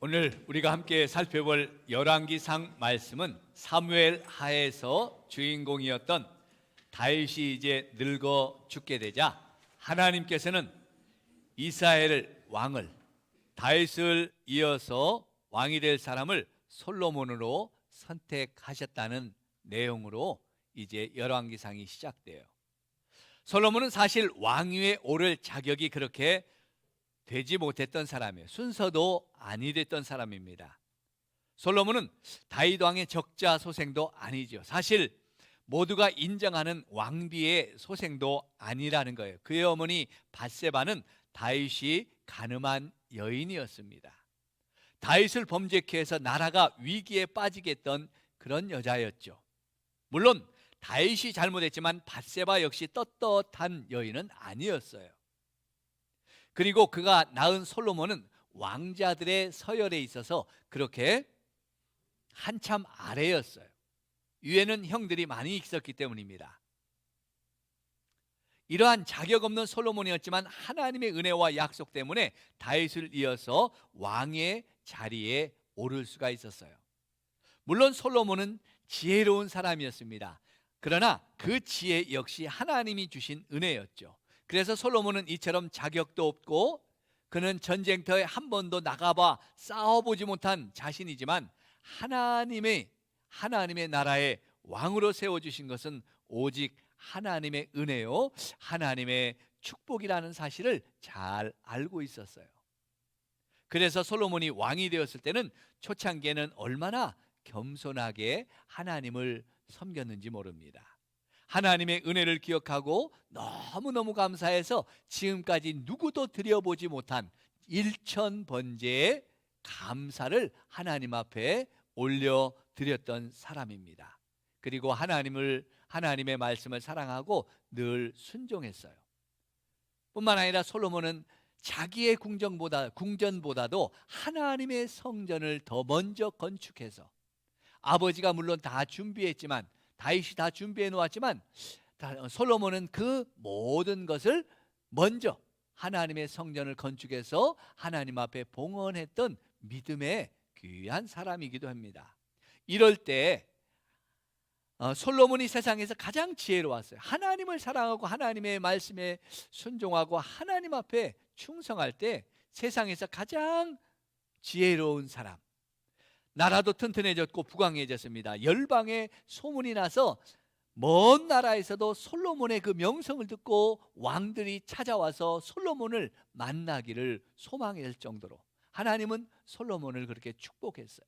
오늘 우리가 함께 살펴볼 열왕기상 말씀은 사무엘 하에서 주인공이었던 다윗이 이제 늙어 죽게 되자 하나님께서는 이스라엘 왕을, 다윗을 이어서 왕이 될 사람을 솔로몬으로 선택하셨다는 내용으로 이제 열왕기상이 시작돼요. 솔로몬은 사실 왕위에 오를 자격이 그렇게 되지 못했던 사람이에요. 순서도 아니 됐던 사람입니다. 솔로몬은 다윗 왕의 적자 소생도 아니죠. 사실 모두가 인정하는 왕비의 소생도 아니라는 거예요. 그의 어머니 밧세바는 다윗이 가늠한 여인이었습니다. 다윗을 범죄케 해서 나라가 위기에 빠지게 했던 그런 여자였죠. 물론 다윗이 잘못했지만 밧세바 역시 떳떳한 여인은 아니었어요. 그리고 그가 낳은 솔로몬은 왕자들의 서열에 있어서 그렇게 한참 아래였어요. 위에는 형들이 많이 있었기 때문입니다. 이러한 자격 없는 솔로몬이었지만 하나님의 은혜와 약속 때문에 다윗을 이어서 왕의 자리에 오를 수가 있었어요. 물론 솔로몬은 지혜로운 사람이었습니다. 그러나 그 지혜 역시 하나님이 주신 은혜였죠. 그래서 솔로몬은 이처럼 자격도 없고 그는 전쟁터에 한 번도 나가봐 싸워보지 못한 자신이지만 하나님의 나라의 왕으로 세워주신 것은 오직 하나님의 은혜요, 하나님의 축복이라는 사실을 잘 알고 있었어요. 그래서 솔로몬이 왕이 되었을 때는 초창기에는 얼마나 겸손하게 하나님을 섬겼는지 모릅니다. 하나님의 은혜를 기억하고 너무너무 감사해서 지금까지 누구도 드려보지 못한 일천번제의 감사를 하나님 앞에 올려드렸던 사람입니다. 그리고 하나님의 말씀을 사랑하고 늘 순종했어요. 뿐만 아니라 솔로몬은 자기의 궁전보다도 하나님의 성전을 더 먼저 건축해서, 아버지가 물론 다 준비했지만, 다윗이 다 준비해 놓았지만 솔로몬은 그 모든 것을 먼저 하나님의 성전을 건축해서 하나님 앞에 봉헌했던 믿음의 귀한 사람이기도 합니다. 이럴 때 솔로몬이 세상에서 가장 지혜로웠어요. 하나님을 사랑하고 하나님의 말씀에 순종하고 하나님 앞에 충성할 때 세상에서 가장 지혜로운 사람, 나라도 튼튼해졌고 부강해졌습니다. 열방에 소문이 나서 먼 나라에서도 솔로몬의 그 명성을 듣고 왕들이 찾아와서 솔로몬을 만나기를 소망할 정도로 하나님은 솔로몬을 그렇게 축복했어요.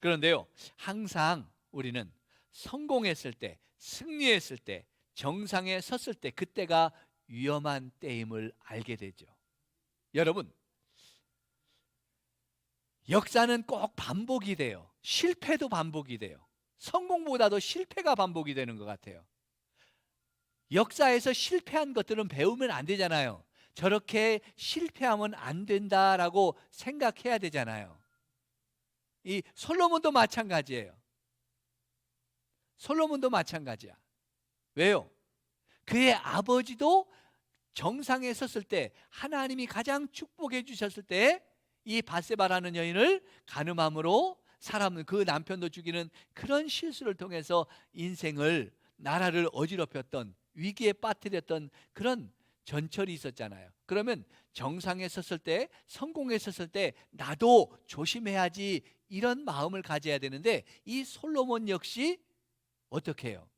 그런데요, 항상 우리는 성공했을 때, 승리했을 때, 정상에 섰을 때, 그때가 위험한 때임을 알게 되죠. 여러분, 역사는 꼭 반복이 돼요. 실패도 반복이 돼요. 성공보다도 실패가 반복이 되는 것 같아요. 역사에서 실패한 것들은 배우면 안 되잖아요. 저렇게 실패하면 안 된다라고 생각해야 되잖아요. 이 솔로몬도 마찬가지예요. 솔로몬도 마찬가지야. 왜요? 그의 아버지도 정상에 섰을 때, 하나님이 가장 축복해 주셨을 때 이 밧세바라는 여인을 간음함으로 그 남편도 죽이는 그런 실수를 통해서 인생을, 나라를 어지럽혔던, 위기에 빠뜨렸던 그런 전철이 있었잖아요. 그러면 정상에 섰을 때, 성공에 섰을 때 나도 조심해야지, 이런 마음을 가져야 되는데 이 솔로몬 역시 어떻게 해요?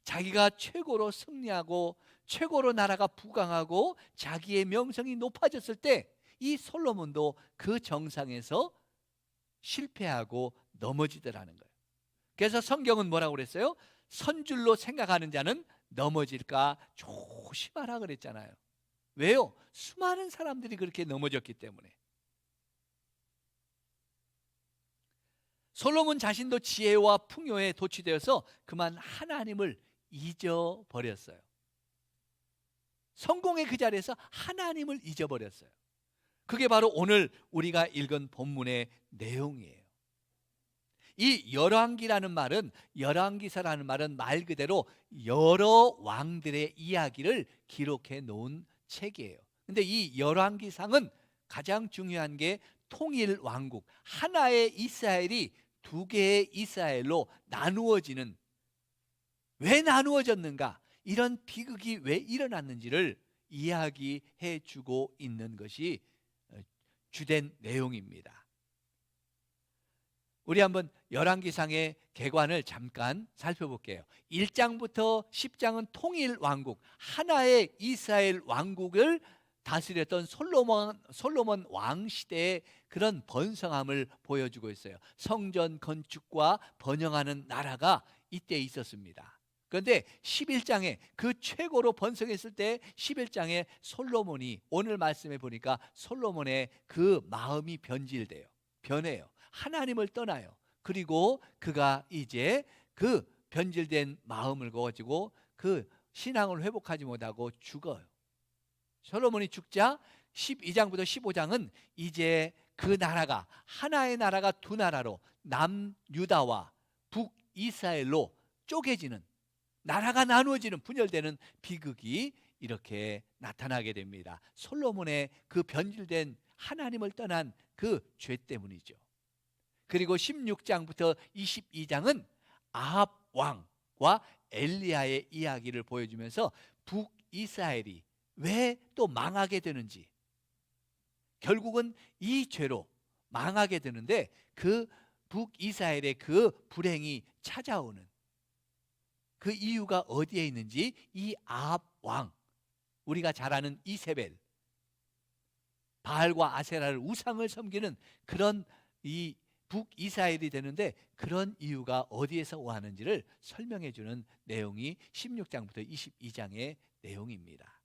자기가 최고로 승리하고 최고로 나라가 부강하고 자기의 명성이 높아졌을 때 이 솔로몬도 그 정상에서 실패하고 넘어지더라는 거예요. 그래서 성경은 뭐라고 그랬어요? 선줄로 생각하는 자는 넘어질까 조심하라 그랬잖아요. 왜요? 수많은 사람들이 그렇게 넘어졌기 때문에. 솔로몬 자신도 지혜와 풍요에 도취되어서 그만 하나님을 잊어버렸어요. 성공의 그 자리에서 하나님을 잊어버렸어요. 그게 바로 오늘 우리가 읽은 본문의 내용이에요. 이 열왕기라는 말은, 열왕기서라는 말은 말 그대로 여러 왕들의 이야기를 기록해 놓은 책이에요. 근데 이 열왕기상은 가장 중요한 게 통일 왕국, 하나의 이스라엘이 두 개의 이스라엘로 나누어지는, 왜 나누어졌는가, 이런 비극이 왜 일어났는지를 이야기해 주고 있는 것이 주된 내용입니다. 우리 한번 열왕기상의 개관을 잠깐 살펴볼게요. 1장부터 10장은 통일 왕국, 하나의 이스라엘 왕국을 다스렸던 솔로몬 왕 시대의 그런 번성함을 보여주고 있어요. 성전 건축과 번영하는 나라가 이때 있었습니다. 그런데 11장에 그 최고로 번성했을 때 11장에 솔로몬이, 오늘 말씀해 보니까 솔로몬의 그 마음이 변해요. 하나님을 떠나요. 그리고 그가 이제 그 변질된 마음을 가지고 그 신앙을 회복하지 못하고 죽어요. 솔로몬이 죽자 12장부터 15장은 이제 그 나라가, 하나의 나라가 두 나라로, 남유다와 북이스라엘로 쪼개지는, 나라가 나누어지는, 분열되는 비극이 이렇게 나타나게 됩니다. 솔로몬의 그 변질된, 하나님을 떠난 그 죄 때문이죠. 그리고 16장부터 22장은 아합 왕과 엘리야의 이야기를 보여주면서 북이스라엘이 왜 또 망하게 되는지, 결국은 이 죄로 망하게 되는데, 그 북이스라엘의 그 불행이 찾아오는 그 이유가 어디에 있는지, 이 아합 왕, 우리가 잘 아는 이세벨, 바알과 아세라를 우상을 섬기는 그런 이 북이스라엘이 되는데, 그런 이유가 어디에서 오하는지를 설명해 주는 내용이 16장부터 22장의 내용입니다.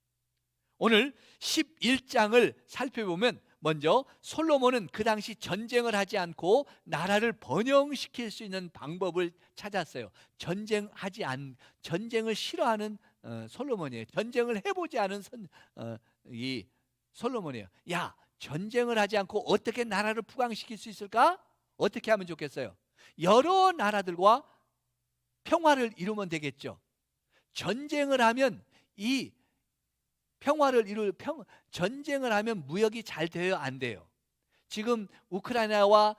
오늘 11장을 살펴보면, 먼저 솔로몬은 그 당시 전쟁을 하지 않고 나라를 번영시킬 수 있는 방법을 찾았어요. 전쟁을 싫어하는 솔로몬이에요. 전쟁을 해보지 않은 이 솔로몬이에요. 야, 전쟁을 하지 않고 어떻게 나라를 부강시킬 수 있을까? 어떻게 하면 좋겠어요? 여러 나라들과 평화를 이루면 되겠죠. 전쟁을 하면 전쟁을 하면 무역이 잘 돼요, 안 돼요? 지금 우크라이나와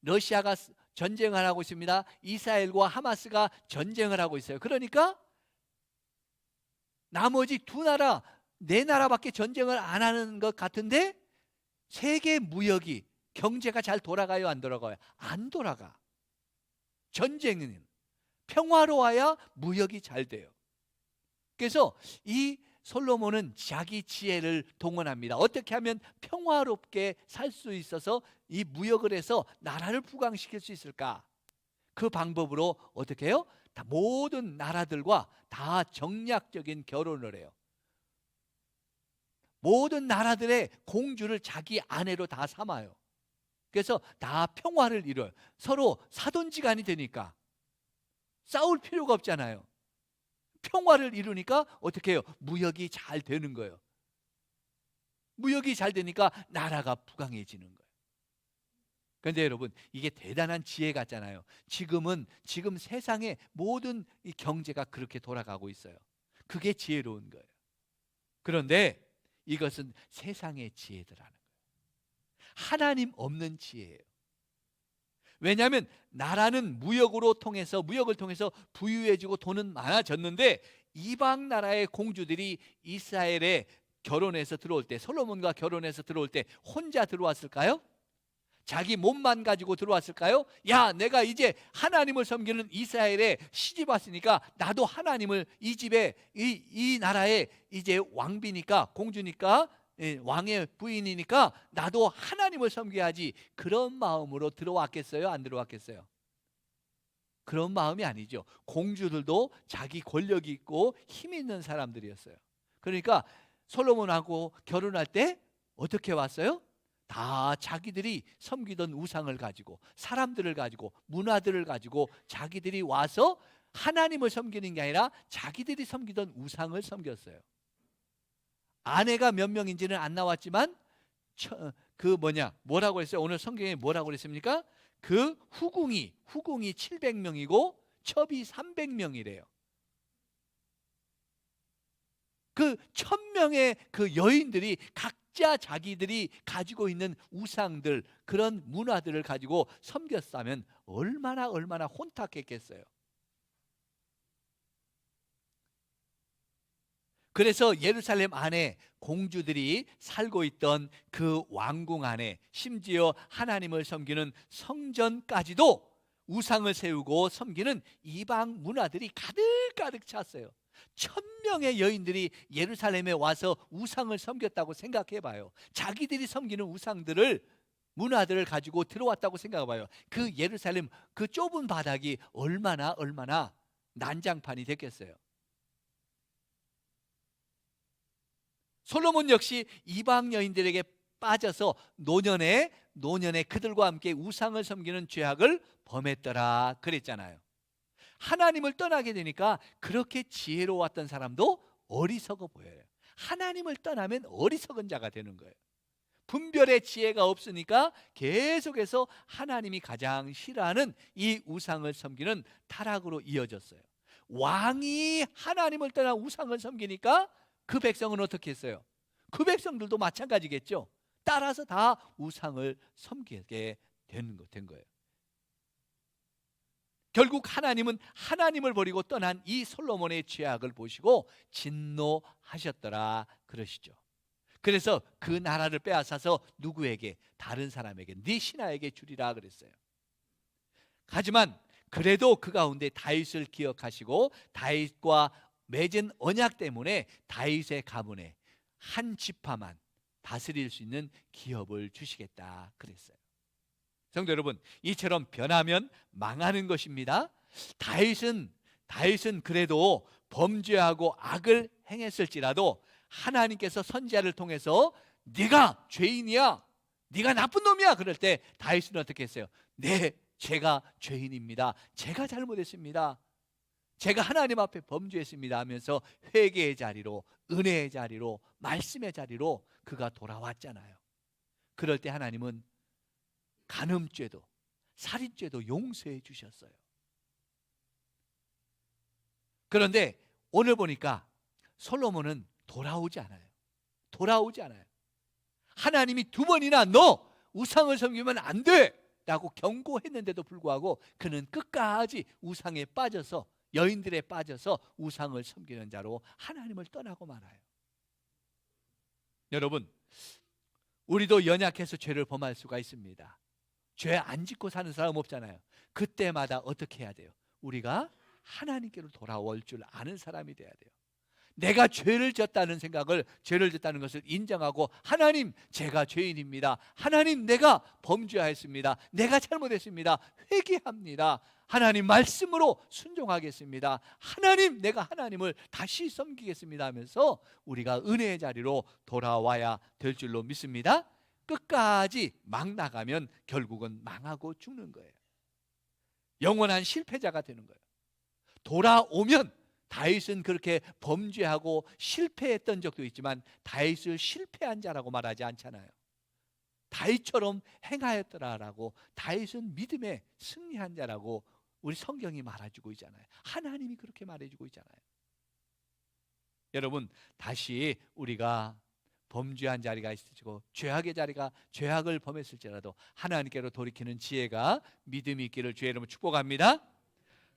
러시아가 전쟁을 하고 있습니다. 이스라엘과 하마스가 전쟁을 하고 있어요. 그러니까 나머지 두 나라, 네 나라밖에 전쟁을 안 하는 것 같은데, 세계 무역이, 경제가 잘 돌아가요, 안 돌아가요? 안 돌아가. 전쟁은 평화로워야 무역이 잘 돼요. 그래서 이 솔로몬은 자기 지혜를 동원합니다. 어떻게 하면 평화롭게 살 수 있어서 이 무역을 해서 나라를 부강시킬 수 있을까? 그 방법으로 어떻게 해요? 다 모든 나라들과 다 정략적인 결혼을 해요. 모든 나라들의 공주를 자기 아내로 다 삼아요. 그래서 다 평화를 이뤄요. 서로 사돈지간이 되니까 싸울 필요가 없잖아요. 평화를 이루니까 어떻게 해요? 무역이 잘 되는 거예요. 무역이 잘 되니까 나라가 부강해지는 거예요. 그런데 여러분, 이게 대단한 지혜 같잖아요. 지금 세상의 모든 이 경제가 그렇게 돌아가고 있어요. 그게 지혜로운 거예요. 그런데 이것은 세상의 지혜들하는 거예요. 하나님 없는 지혜예요. 왜냐하면 나라는 무역을 통해서 부유해지고 돈은 많아졌는데, 이방 나라의 공주들이 이스라엘에 결혼해서 들어올 때, 솔로몬과 결혼해서 들어올 때 혼자 들어왔을까요? 자기 몸만 가지고 들어왔을까요? 야, 내가 이제 하나님을 섬기는 이스라엘에 시집 왔으니까 나도 하나님을, 이 집에, 이 나라에 이제 왕비니까, 공주니까, 왕의 부인이니까 나도 하나님을 섬겨야지, 그런 마음으로 들어왔겠어요? 안 들어왔겠어요? 그런 마음이 아니죠. 공주들도 자기 권력이 있고 힘 있는 사람들이었어요. 그러니까 솔로몬하고 결혼할 때 어떻게 왔어요? 다 자기들이 섬기던 우상을 가지고, 사람들을 가지고, 문화들을 가지고 자기들이 와서 하나님을 섬기는 게 아니라 자기들이 섬기던 우상을 섬겼어요. 아내가 몇 명인지는 안 나왔지만 뭐라고 했어요? 오늘 성경에 뭐라고 그랬습니까? 그 후궁이 700명이고 첩이 300명이래요. 그 1000명의 그 여인들이 각자 진짜 자기들이 가지고 있는 우상들, 그런 문화들을 가지고 섬겼다면 얼마나 혼탁했겠어요. 그래서 예루살렘 안에 공주들이 살고 있던 그 왕궁 안에 심지어 하나님을 섬기는 성전까지도 우상을 세우고 섬기는 이방 문화들이 가득가득 찼어요. 1000명의 여인들이 예루살렘에 와서 우상을 섬겼다고 생각해 봐요. 자기들이 섬기는 우상들을, 문화들을 가지고 들어왔다고 생각해 봐요. 그 예루살렘 그 좁은 바닥이 얼마나 난장판이 됐겠어요. 솔로몬 역시 이방 여인들에게 빠져서 노년에 그들과 함께 우상을 섬기는 죄악을 범했더라 그랬잖아요. 하나님을 떠나게 되니까 그렇게 지혜로웠던 사람도 어리석어 보여요. 하나님을 떠나면 어리석은 자가 되는 거예요. 분별의 지혜가 없으니까 계속해서 하나님이 가장 싫어하는 이 우상을 섬기는 타락으로 이어졌어요. 왕이 하나님을 떠나 우상을 섬기니까 그 백성은 어떻게 했어요? 그 백성들도 마찬가지겠죠. 따라서 다 우상을 섬기게 된 거예요. 결국 하나님은 하나님을 버리고 떠난 이 솔로몬의 죄악을 보시고 진노하셨더라 그러시죠. 그래서 그 나라를 빼앗아서 누구에게? 다른 사람에게, 네 신하에게 주리라 그랬어요. 하지만 그래도 그 가운데 다윗을 기억하시고 다윗과 맺은 언약 때문에 다윗의 가문에 한 지파만 다스릴 수 있는 기업을 주시겠다 그랬어요. 성도 여러분, 이처럼 변하면 망하는 것입니다. 다윗은 그래도 범죄하고 악을 행했을지라도 하나님께서 선지자를 통해서 네가 죄인이야, 네가 나쁜 놈이야 그럴 때 다윗은 어떻게 했어요? 네, 제가 죄인입니다. 제가 잘못했습니다. 제가 하나님 앞에 범죄했습니다 하면서 회개의 자리로, 은혜의 자리로, 말씀의 자리로 그가 돌아왔잖아요. 그럴 때 하나님은 간음죄도 살인죄도 용서해 주셨어요. 그런데 오늘 보니까 솔로몬은 돌아오지 않아요. 하나님이 2번이나 너 우상을 섬기면 안 돼 라고 경고했는데도 불구하고 그는 끝까지 우상에 빠져서, 여인들에 빠져서 우상을 섬기는 자로 하나님을 떠나고 말아요. 여러분, 우리도 연약해서 죄를 범할 수가 있습니다. 죄 안 짓고 사는 사람 없잖아요. 그때마다 어떻게 해야 돼요? 우리가 하나님께로 돌아올 줄 아는 사람이 돼야 돼요. 내가 죄를 졌다는 것을 인정하고, 하나님 제가 죄인입니다. 하나님 내가 범죄하였습니다. 내가 잘못했습니다. 회개합니다. 하나님 말씀으로 순종하겠습니다. 하나님 내가 하나님을 다시 섬기겠습니다 하면서 우리가 은혜의 자리로 돌아와야 될 줄로 믿습니다. 끝까지 막 나가면 결국은 망하고 죽는 거예요. 영원한 실패자가 되는 거예요. 돌아오면, 다윗은 그렇게 범죄하고 실패했던 적도 있지만 다윗을 실패한 자라고 말하지 않잖아요. 다윗처럼 행하였더라라고, 다윗은 믿음에 승리한 자라고 우리 성경이 말해주고 있잖아요. 하나님이 그렇게 말해주고 있잖아요. 여러분, 다시 우리가 범죄한 자리가 있으시고 죄악을 범했을지라도 하나님께로 돌이키는 지혜가, 믿음이 있기를 주의 이름으로 축복합니다.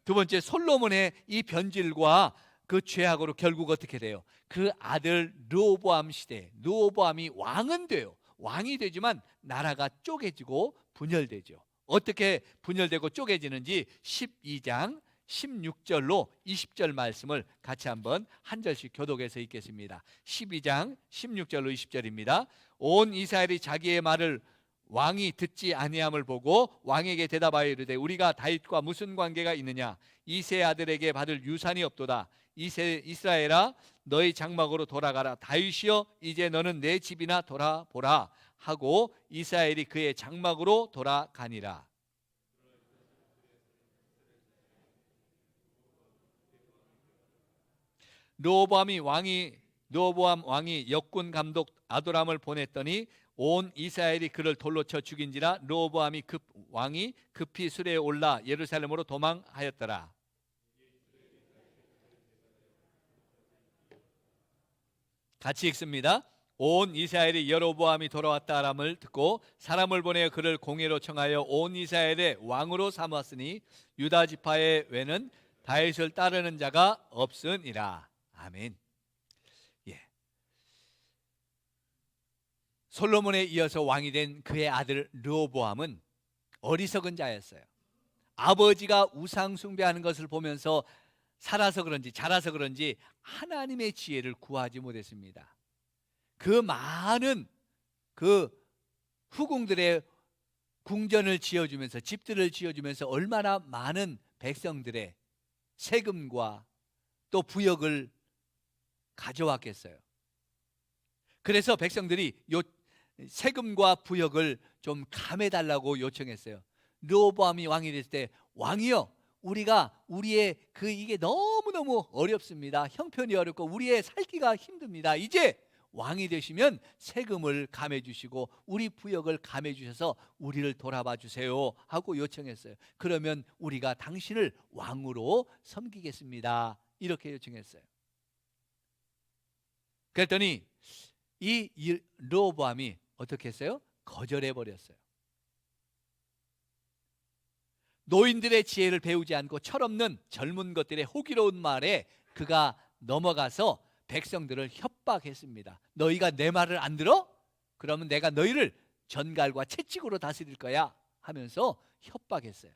두 번째, 솔로몬의 이 변질과 그 죄악으로 결국 어떻게 돼요? 그 아들 르호보암 시대, 르호보암이 왕은 돼요. 왕이 되지만 나라가 쪼개지고 분열되죠. 어떻게 분열되고 쪼개지는지 12장 16절로 20절 말씀을 같이 한번 한 절씩 교독해서 읽겠습니다. 12장 16절로 20절입니다. 온 이스라엘이 자기의 말을 왕이 듣지 아니함을 보고 왕에게 대답하여 이르되 우리가 다윗과 무슨 관계가 있느냐? 이세 아들에게 받을 유산이 없도다. 이스라엘아 너희 장막으로 돌아가라. 다윗이여 이제 너는 내 집이나 돌아보라 하고 이스라엘이 그의 장막으로 돌아가니라. 르호보암 왕이 역군 감독 아도람을 보냈더니 온 이스라엘이 그를 돌로 쳐 죽인지라. 르호보암이 왕이 급히 수레에 올라 예루살렘으로 도망하였더라. 같이 읽습니다. 온 이스라엘이 여로보암이 돌아왔다람을 듣고 사람을 보내어 그를 공회로 청하여 온 이스라엘의 왕으로 삼았으니 유다 지파의 외는 다윗을 따르는 자가 없으니라. 아멘. 예. 솔로몬에 이어서 왕이 된 그의 아들 르호보암은 어리석은 자였어요. 아버지가 우상 숭배하는 것을 보면서 살아서 그런지 자라서 그런지 하나님의 지혜를 구하지 못했습니다. 그 많은 그 후궁들의 궁전을 지어주면서 집들을 지어주면서 얼마나 많은 백성들의 세금과 또 부역을 가져왔겠어요. 그래서 백성들이 세금과 부역을 좀 감해달라고 요청했어요. 르호보암이 왕이 됐을 때, 왕이여, 우리가 우리의 이게 너무너무 어렵습니다. 형편이 어렵고 우리의 살기가 힘듭니다. 이제 왕이 되시면 세금을 감해 주시고 우리 부역을 감해 주셔서 우리를 돌아봐 주세요 하고 요청했어요. 그러면 우리가 당신을 왕으로 섬기겠습니다. 이렇게 요청했어요. 그랬더니 이 르호보암이 어떻게 했어요? 거절해 버렸어요. 노인들의 지혜를 배우지 않고 철없는 젊은 것들의 호기로운 말에 그가 넘어가서 백성들을 협박했습니다. 너희가 내 말을 안 들어? 그러면 내가 너희를 전갈과 채찍으로 다스릴 거야 하면서 협박했어요.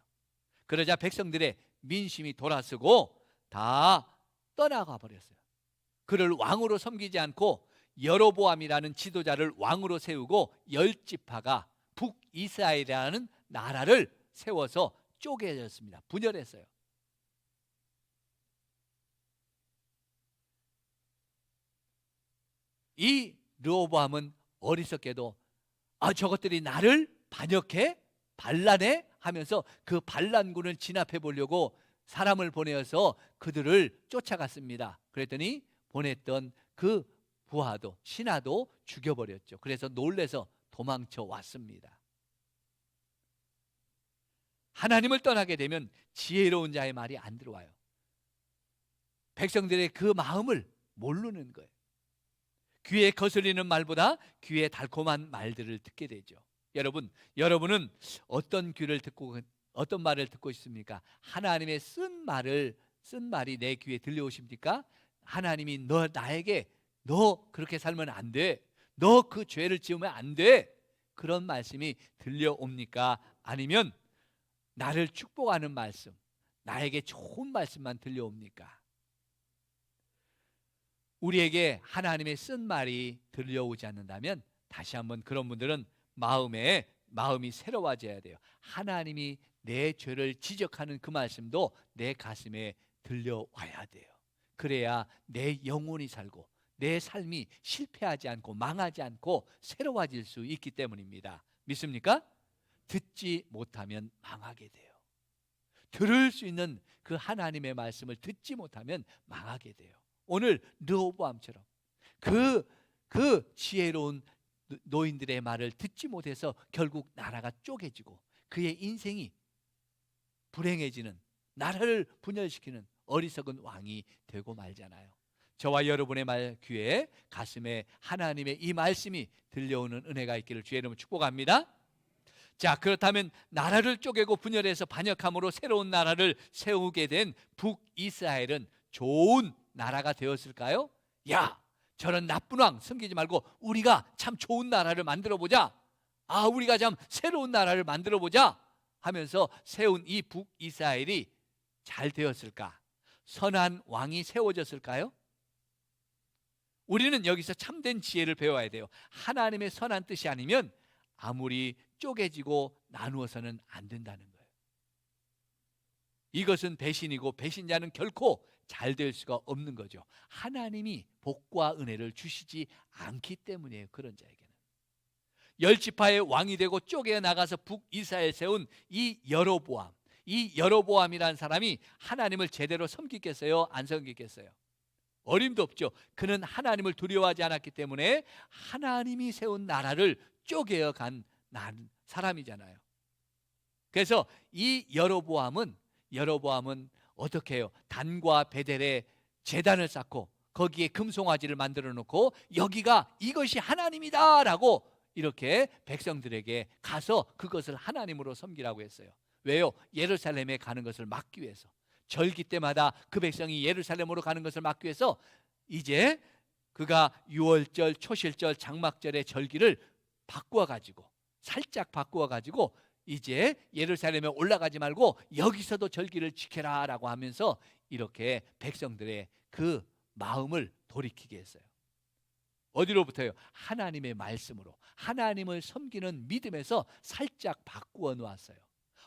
그러자 백성들의 민심이 돌아서고 다 떠나가 버렸어요. 그를 왕으로 섬기지 않고 여로보암이라는 지도자를 왕으로 세우고 10지파가 북이스라엘이라는 나라를 세워서 쪼개졌습니다. 분열했어요. 이 르호보암은 어리석게도 저것들이 나를 반역해? 반란해? 하면서 그 반란군을 진압해 보려고 사람을 보내어서 그들을 쫓아갔습니다. 그랬더니 보냈던 그 부하도 신하도 죽여버렸죠. 그래서 놀래서 도망쳐 왔습니다. 하나님을 떠나게 되면 지혜로운 자의 말이 안 들어와요. 백성들의 그 마음을 모르는 거예요. 귀에 거슬리는 말보다 귀에 달콤한 말들을 듣게 되죠. 여러분은 어떤 귀를 듣고 어떤 말을 듣고 있습니까? 하나님의 쓴 말이 내 귀에 들려오십니까? 하나님이 나에게 너 그렇게 살면 안 돼. 너 그 죄를 지으면 안 돼. 그런 말씀이 들려옵니까? 아니면 나를 축복하는 말씀, 나에게 좋은 말씀만 들려옵니까? 우리에게 하나님의 쓴 말이 들려오지 않는다면 다시 한번 그런 분들은 마음이 새로워져야 돼요. 하나님이 내 죄를 지적하는 그 말씀도 내 가슴에 들려와야 돼요. 그래야 내 영혼이 살고 내 삶이 실패하지 않고 망하지 않고 새로워질 수 있기 때문입니다. 믿습니까? 듣지 못하면 망하게 돼요. 들을 수 있는 그 하나님의 말씀을 듣지 못하면 망하게 돼요. 오늘 르호보암처럼 그 지혜로운 노인들의 말을 듣지 못해서 결국 나라가 쪼개지고 그의 인생이 불행해지는, 나라를 분열시키는 어리석은 왕이 되고 말잖아요. 저와 여러분의 귀에 가슴에 하나님의 이 말씀이 들려오는 은혜가 있기를 주의 이름으로 축복합니다. 자, 그렇다면 나라를 쪼개고 분열해서 반역함으로 새로운 나라를 세우게 된 북이스라엘은 좋은 나라가 되었을까요? 야, 저런 나쁜 왕 섬기지 말고 우리가 참 좋은 나라를 만들어보자. 우리가 참 새로운 나라를 만들어보자 하면서 세운 이 북이스라엘이 잘 되었을까? 선한 왕이 세워졌을까요? 우리는 여기서 참된 지혜를 배워야 돼요. 하나님의 선한 뜻이 아니면 아무리 쪼개지고 나누어서는 안 된다는 거예요. 이것은 배신이고 배신자는 결코 잘 될 수가 없는 거죠. 하나님이 복과 은혜를 주시지 않기 때문이에요. 그런 자에게는. 10지파의 왕이 되고 쪼개 나가서 북이스라엘 세운 이 여로보암이라는 사람이 하나님을 제대로 섬기겠어요? 안 섬기겠어요? 어림도 없죠. 그는 하나님을 두려워하지 않았기 때문에 하나님이 세운 나라를 쪼개어 간 사람이잖아요. 그래서 이 여로보암은 어떻게 해요? 단과 베델에 제단을 쌓고 거기에 금송아지를 만들어 놓고 여기가 이것이 하나님이다라고 이렇게 백성들에게 가서 그것을 하나님으로 섬기라고 했어요. 왜요? 예루살렘에 가는 것을 막기 위해서. 절기 때마다 그 백성이 예루살렘으로 가는 것을 막기 위해서 이제 그가 유월절, 초실절, 장막절의 절기를 바꾸어가지고 살짝 바꾸어가지고 이제 예루살렘에 올라가지 말고 여기서도 절기를 지켜라 라고 하면서 이렇게 백성들의 그 마음을 돌이키게 했어요. 어디로부터요? 하나님의 말씀으로, 하나님을 섬기는 믿음에서 살짝 바꾸어 놓았어요.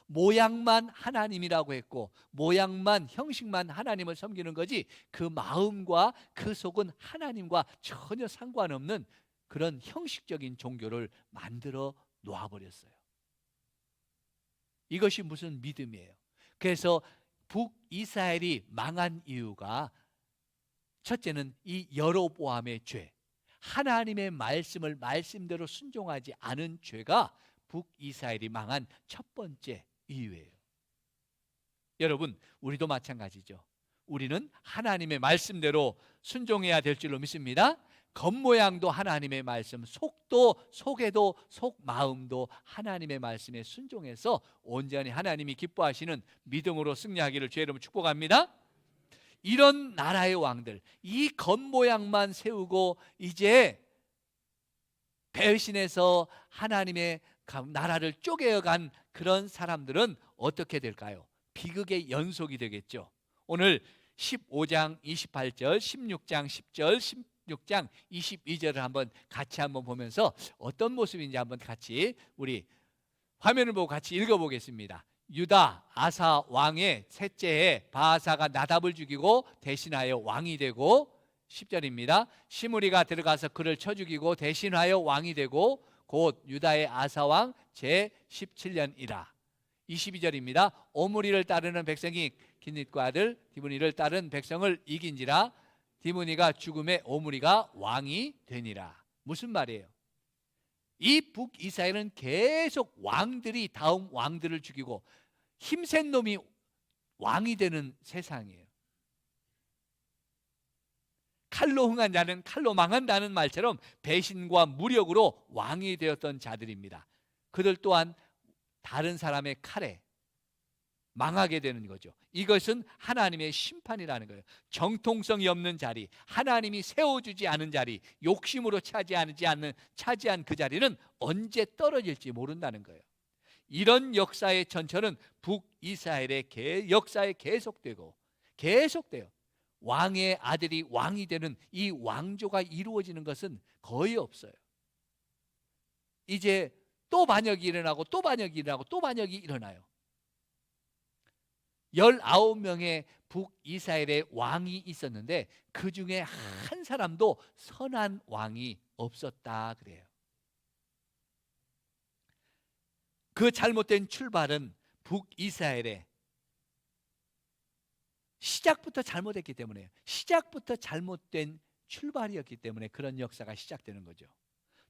모양만 하나님이라고 했고 모양만, 형식만 하나님을 섬기는 거지 그 마음과 그 속은 하나님과 전혀 상관없는 그런 형식적인 종교를 만들어 놓아버렸어요. 이것이 무슨 믿음이에요? 그래서 북이스라엘이 망한 이유가 첫째는 이 여로보암의 죄, 하나님의 말씀을 말씀대로 순종하지 않은 죄가 북이스라엘이 망한 첫 번째 이유예요. 여러분, 우리도 마찬가지죠. 우리는 하나님의 말씀대로 순종해야 될 줄로 믿습니다. 겉모양도 하나님의 말씀, 속에도 속마음도 하나님의 말씀에 순종해서 온전히 하나님이 기뻐하시는 믿음으로 승리하기를 주의 이름으로 축복합니다. 이런 나라의 왕들, 이 겉모양만 세우고 이제 배신해서 하나님의 나라를 쪼개어간 그런 사람들은 어떻게 될까요? 비극의 연속이 되겠죠. 오늘 15장 28절, 16장 10절, 16장 22절을 한번 같이 한번 보면서 어떤 모습인지 한번 같이 우리 화면을 보고 같이 읽어보겠습니다. 유다 아사 왕의 셋째에 바아사가 나답을 죽이고 대신하여 왕이 되고, 10절입니다. 시므리가 들어가서 그를 쳐 죽이고 대신하여 왕이 되고 곧 유다의 아사 왕 제17년이라. 22절입니다. 오므리를 따르는 백성이 기닛과 아들 디므니를 따른 백성을 이긴지라. 디므니가 죽음에 오므리가 왕이 되니라. 무슨 말이에요? 이 북이스라엘은 계속 왕들이 다음 왕들을 죽이고 힘센 놈이 왕이 되는 세상이에요. 칼로 흥한 자는 칼로 망한다는 말처럼 배신과 무력으로 왕이 되었던 자들입니다. 그들 또한 다른 사람의 칼에 망하게 되는 거죠. 이것은 하나님의 심판이라는 거예요. 정통성이 없는 자리, 하나님이 세워주지 않은 자리, 욕심으로 차지한 그 자리는 언제 떨어질지 모른다는 거예요. 이런 역사의 전철은 북이스라엘의 역사에 계속돼요. 왕의 아들이 왕이 되는 이 왕조가 이루어지는 것은 거의 없어요. 이제 또 반역이 일어나고 또 반역이 일어나고 또 반역이 일어나요. 19명의 북이스라엘의 왕이 있었는데 그 중에 한 사람도 선한 왕이 없었다 그래요. 그 잘못된 출발은 북이스라엘의 시작부터 잘못했기 때문에, 시작부터 잘못된 출발이었기 때문에 그런 역사가 시작되는 거죠.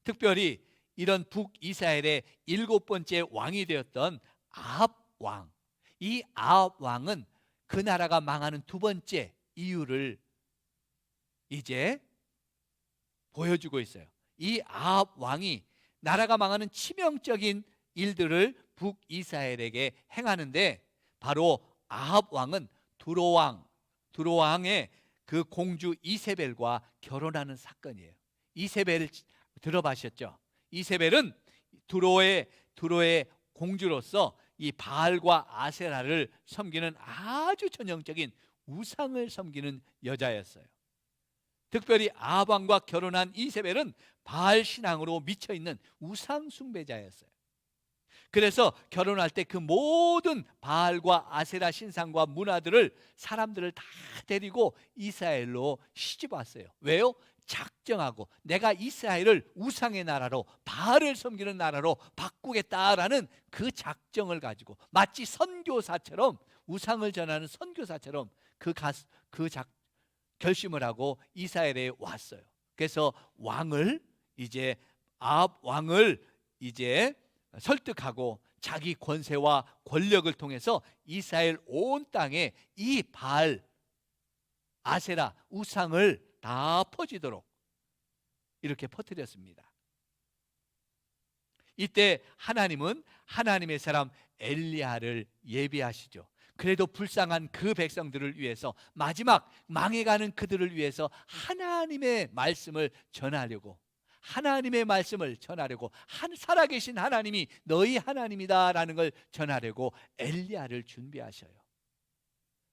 특별히 이런 북이스라엘의 7번째 왕이 되었던 아합 왕, 이 아합 왕은 그 나라가 망하는 두 번째 이유를 이제 보여주고 있어요. 이 아합 왕이 나라가 망하는 치명적인 일들을 북이스라엘에게 행하는데 바로 아합 왕은 두로왕의 그 공주 이세벨과 결혼하는 사건이에요. 이세벨 들어보셨죠? 이세벨은 두로의 공주로서 이 바알과 아세라를 섬기는 아주 전형적인 우상을 섬기는 여자였어요. 특별히 아합 왕과 결혼한 이세벨은 바알 신앙으로 미쳐있는 우상 숭배자였어요. 그래서 결혼할 때 그 모든 바알과 아세라 신상과 문화들을 사람들을 다 데리고 이스라엘로 시집 왔어요. 왜요? 작정하고 내가 이스라엘을 우상의 나라로, 바알을 섬기는 나라로 바꾸겠다라는 그 작정을 가지고 마치 선교사처럼, 우상을 전하는 선교사처럼 결심을 하고 이스라엘에 왔어요. 그래서 아합 왕을 이제 설득하고 자기 권세와 권력을 통해서 이스라엘 온 땅에 이 바알, 아세라, 우상을 다 퍼지도록 이렇게 퍼뜨렸습니다. 이때 하나님은 하나님의 사람 엘리야를 예비하시죠. 그래도 불쌍한 그 백성들을 위해서, 마지막 망해가는 그들을 위해서 하나님의 말씀을 전하려고, 하나님의 말씀을 전하려고, 살아계신 하나님이 너희 하나님이다라는 걸 전하려고 엘리야를 준비하셔요.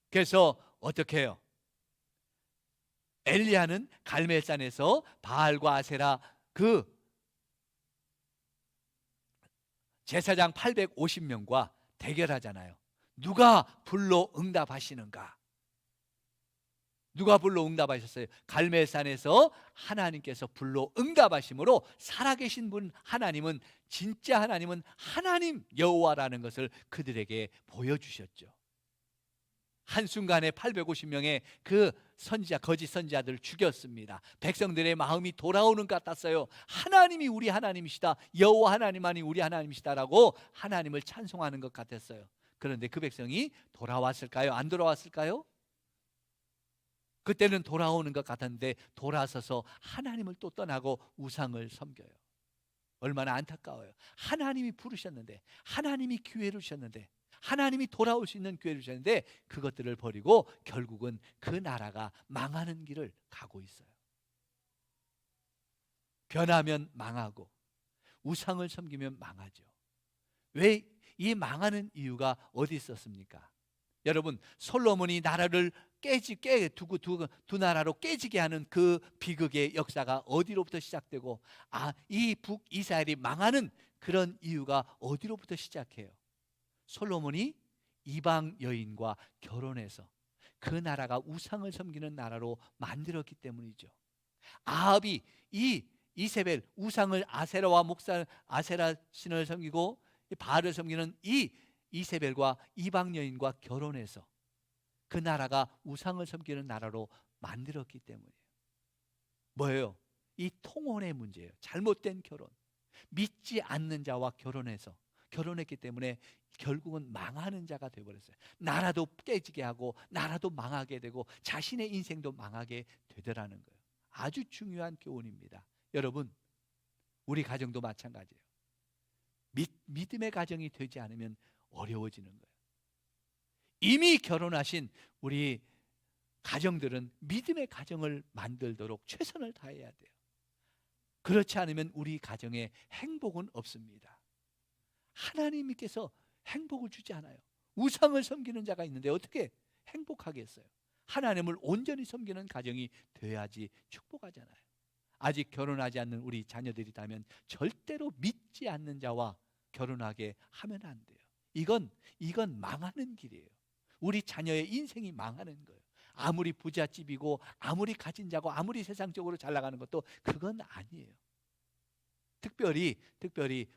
그래서 어떻게 해요? 엘리야는 갈멜산에서 바알과 아세라 그 제사장 850명과 대결하잖아요. 누가 불로 응답하시는가? 누가 불로 응답하셨어요? 갈멜산에서 하나님께서 불로 응답하심으로 살아계신 분 하나님은, 진짜 하나님은 하나님 여호와라는 것을 그들에게 보여주셨죠. 한순간에 850명의 그 선지자, 거짓 선지자들을 죽였습니다. 백성들의 마음이 돌아오는 것 같았어요. 하나님이 우리 하나님이시다, 여호와 하나님만이 우리 하나님이시다라고 하나님을 찬송하는 것 같았어요. 그런데 그 백성이 돌아왔을까요? 안 돌아왔을까요? 그때는 돌아오는 것 같았는데 돌아서서 하나님을 또 떠나고 우상을 섬겨요. 얼마나 안타까워요. 하나님이 부르셨는데, 하나님이 기회를 주셨는데, 하나님이 돌아올 수 있는 기회를 주셨는데 그것들을 버리고 결국은 그 나라가 망하는 길을 가고 있어요. 변하면 망하고 우상을 섬기면 망하죠. 왜 이 망하는 이유가 어디 있었습니까? 여러분, 솔로몬이 나라를 두 나라로 깨지게 하는 그 비극의 역사가 어디로부터 시작되고, 이 북이스라엘이 망하는 그런 이유가 어디로부터 시작해요? 솔로몬이 이방 여인과 결혼해서 그 나라가 우상을 섬기는 나라로 만들었기 때문이죠. 아합이 이 이세벨, 우상을, 아세라 신을 섬기고 바알을 섬기는 이 이세벨과 이방 여인과 결혼해서 그 나라가 우상을 섬기는 나라로 만들었기 때문이에요. 뭐예요? 이 통혼의 문제예요. 잘못된 결혼, 믿지 않는 자와 결혼했기 때문에 결국은 망하는 자가 되어버렸어요. 나라도 깨지게 하고 나라도 망하게 되고 자신의 인생도 망하게 되더라는 거예요. 아주 중요한 교훈입니다. 여러분, 우리 가정도 마찬가지예요. 믿음의 가정이 되지 않으면 어려워지는 거예요. 이미 결혼하신 우리 가정들은 믿음의 가정을 만들도록 최선을 다해야 돼요. 그렇지 않으면 우리 가정에 행복은 없습니다. 하나님께서 행복을 주지 않아요. 우상을 섬기는 자가 있는데 어떻게 행복하겠어요? 하나님을 온전히 섬기는 가정이 돼야지 축복하잖아요. 아직 결혼하지 않는 우리 자녀들이라면 절대로 믿지 않는 자와 결혼하게 하면 안 돼요. 이건 망하는 길이에요. 우리 자녀의 인생이 망하는 거예요. 아무리 부잣집이고 아무리 가진 자고 아무리 세상적으로 잘 나가는 것도 그건 아니에요. 특별히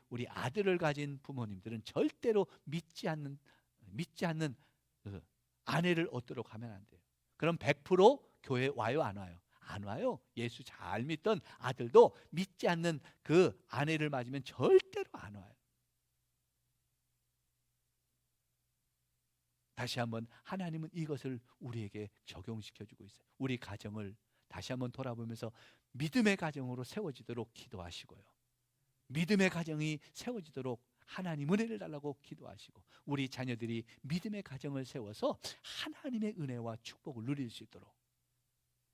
우리 아들을 가진 부모님들은 절대로 믿지 않는 아내를 얻도록 하면 안 돼요. 그럼 100% 교회 와요, 안 와요? 안 와요. 예수 잘 믿던 아들도 믿지 않는 그 아내를 맞으면 절대로 안 와요. 다시 한번 하나님은 이것을 우리에게 적용시켜주고 있어요. 우리 가정을 다시 한번 돌아보면서 믿음의 가정으로 세워지도록 기도하시고요. 믿음의 가정이 세워지도록 하나님 은혜를 달라고 기도하시고, 우리 자녀들이 믿음의 가정을 세워서 하나님의 은혜와 축복을 누릴 수 있도록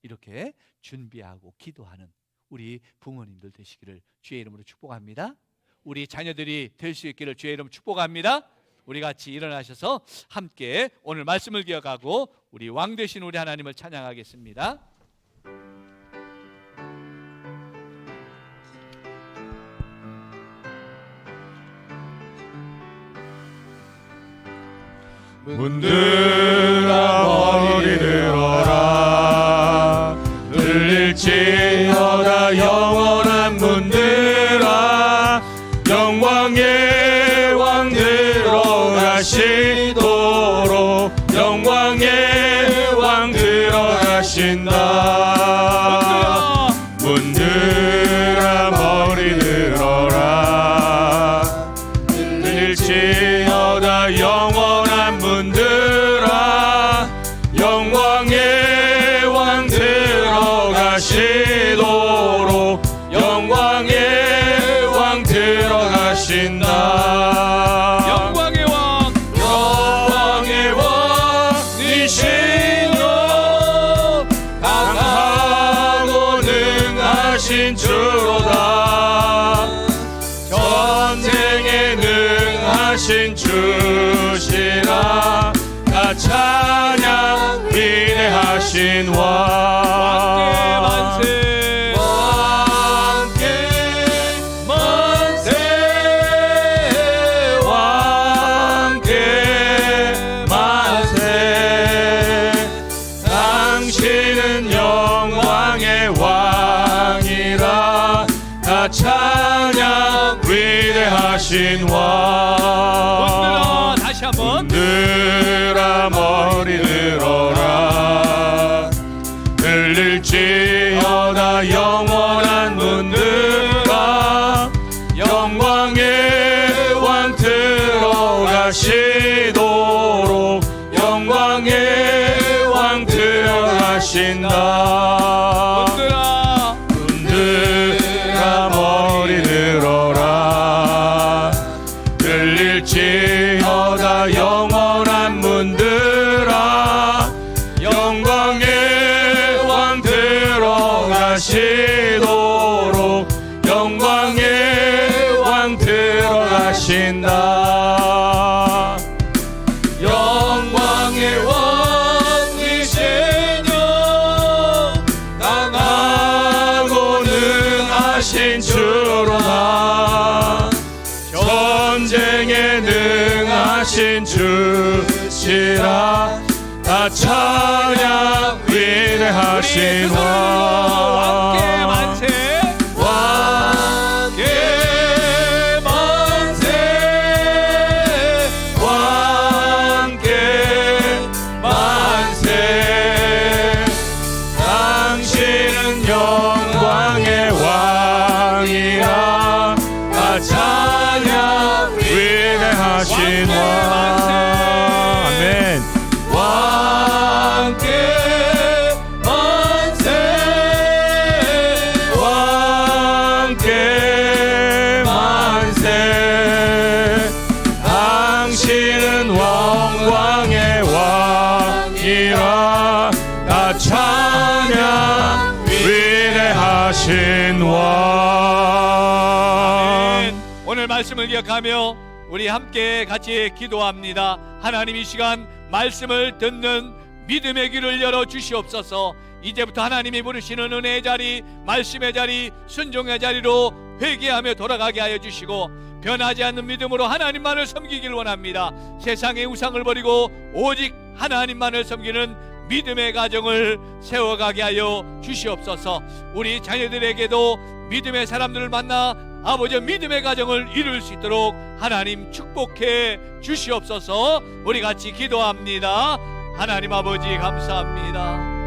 이렇게 준비하고 기도하는 우리 부모님들 되시기를 주의 이름으로 축복합니다. 우리 자녀들이 될 수 있기를 주의 이름으로 축복합니다. 우리 같이 일어나셔서 함께 오늘 말씀을 기억하고 우리 왕 되신 우리 하나님을 찬양하겠습니다. 문들아 머리 들어라, 들릴지어다 영원한 문들아, 영광의 왕 들어가시도록 영광의 왕 들어가신다. 문들아 머리 들어라, 들릴지어다 영원한 문들아, 위대하신 왕 만세 왕께 만세 왕께 만세 당신은 영광의 왕이라 다 찬양 위대하신 왕 다시 한번 들아 머리 들어라 들릴지어다 영원한 문들아 영광의 왕 들어가시도록 영광의 왕 들어가신다 문들아 머리 들어라 들릴지어다 영원한 문들아 영광의 왕 들어가시도록 영광의 왕 들어가신다 영광의 왕이시뇨 강하고 능하신 주로나 전쟁에 능하신 주시라 다 찬양 위대하신 왕 왕께 만세 왕께 만세 왕께 만세 당신은 영광의 왕이라 다 찬양 위대하신 왕 아멘 왕께 만세 왕께 만세 당신은 영광의 왕이라 다 찬양 위대하신 왕 오늘 말씀을 기억하며 우리 함께 같이 기도합니다. 하나님 이 시간 말씀을 듣는 믿음의 귀를 열어 주시옵소서. 이제부터 하나님이 부르시는 은혜의 자리, 말씀의 자리, 순종의 자리로 회개하며 돌아가게 하여 주시고 변하지 않는 믿음으로 하나님만을 섬기길 원합니다. 세상의 우상을 버리고 오직 하나님만을 섬기는 믿음의 가정을 세워가게 하여 주시옵소서. 우리 자녀들에게도 믿음의 사람들을 만나 아버지 믿음의 가정을 이룰 수 있도록 하나님 축복해 주시옵소서. 우리 같이 기도합니다. 하나님 아버지 감사합니다.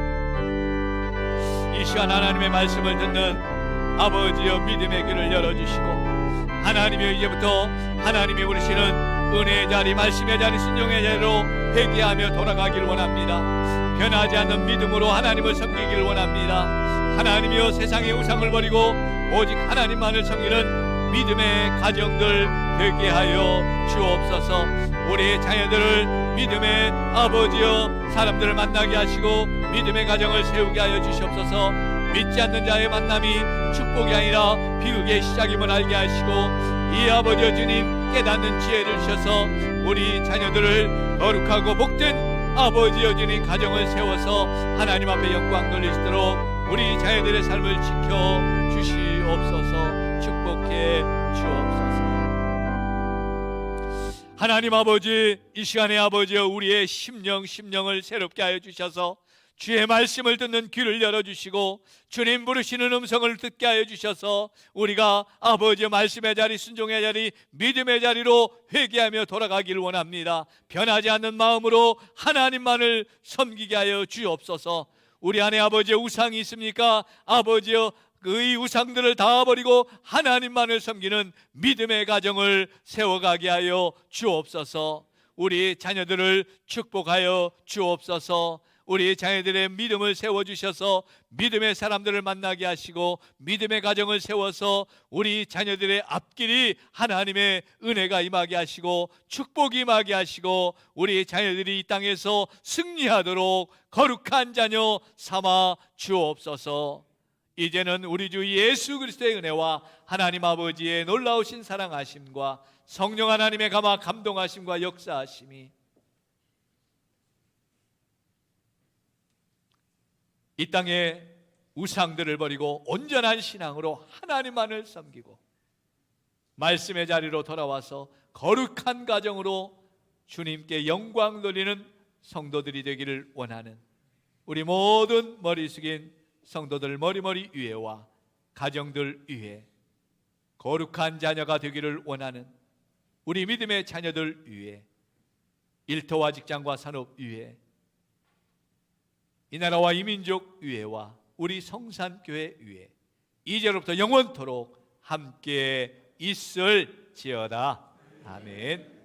이 시간 하나님의 말씀을 듣는 아버지여 믿음의 귀를 열어주시고 하나님이여 이제부터 하나님이 부르시는 은혜의 자리, 말씀의 자리, 순종의 자리로 회개하며 돌아가길 원합니다. 변하지 않는 믿음으로 하나님을 섬기길 원합니다. 하나님이여 세상의 우상을 버리고 오직 하나님만을 섬기는 믿음의 가정들 되게 하여 주옵소서. 우리 자녀들을 믿음의 아버지여 사람들을 만나게 하시고 믿음의 가정을 세우게 하여 주시옵소서. 믿지 않는 자의 만남이 축복이 아니라 비극의 시작임을 알게 하시고 이 아버지여 주님 깨닫는 지혜를 주셔서 우리 자녀들을 거룩하고 복된 아버지여 주님 가정을 세워서 하나님 앞에 영광 돌리시도록 우리 자녀들의 삶을 지켜 주시옵소서. 축복해 주옵소서. 하나님 아버지 이 시간에 아버지여 우리의 심령을 새롭게 하여 주셔서 주의 말씀을 듣는 귀를 열어주시고 주님 부르시는 음성을 듣게 하여 주셔서 우리가 아버지의 말씀의 자리, 순종의 자리, 믿음의 자리로 회개하며 돌아가기를 원합니다. 변하지 않는 마음으로 하나님만을 섬기게 하여 주옵소서. 우리 안에 아버지의 우상이 있습니까? 아버지여 그 우상들을 다 버리고 하나님만을 섬기는 믿음의 가정을 세워가게 하여 주옵소서. 우리 자녀들을 축복하여 주옵소서. 우리 자녀들의 믿음을 세워주셔서 믿음의 사람들을 만나게 하시고 믿음의 가정을 세워서 우리 자녀들의 앞길이 하나님의 은혜가 임하게 하시고 축복이 임하게 하시고 우리 자녀들이 이 땅에서 승리하도록 거룩한 자녀 삼아 주옵소서. 이제는 우리 주 예수 그리스도의 은혜와 하나님 아버지의 놀라우신 사랑하심과 성령 하나님의 감화 감동하심과 역사하심이 이 땅에 우상들을 버리고 온전한 신앙으로 하나님만을 섬기고 말씀의 자리로 돌아와서 거룩한 가정으로 주님께 영광 돌리는 성도들이 되기를 원하는 우리 모든 머리 숙인 성도들 머리머리 위에와 가정들 위에 거룩한 자녀가 되기를 원하는 우리 믿음의 자녀들 위에 일터와 직장과 산업 위에 이 나라와 이 민족 위에와 우리 성산교회 위에 이제로부터 영원토록 함께 있을지어다. 아멘.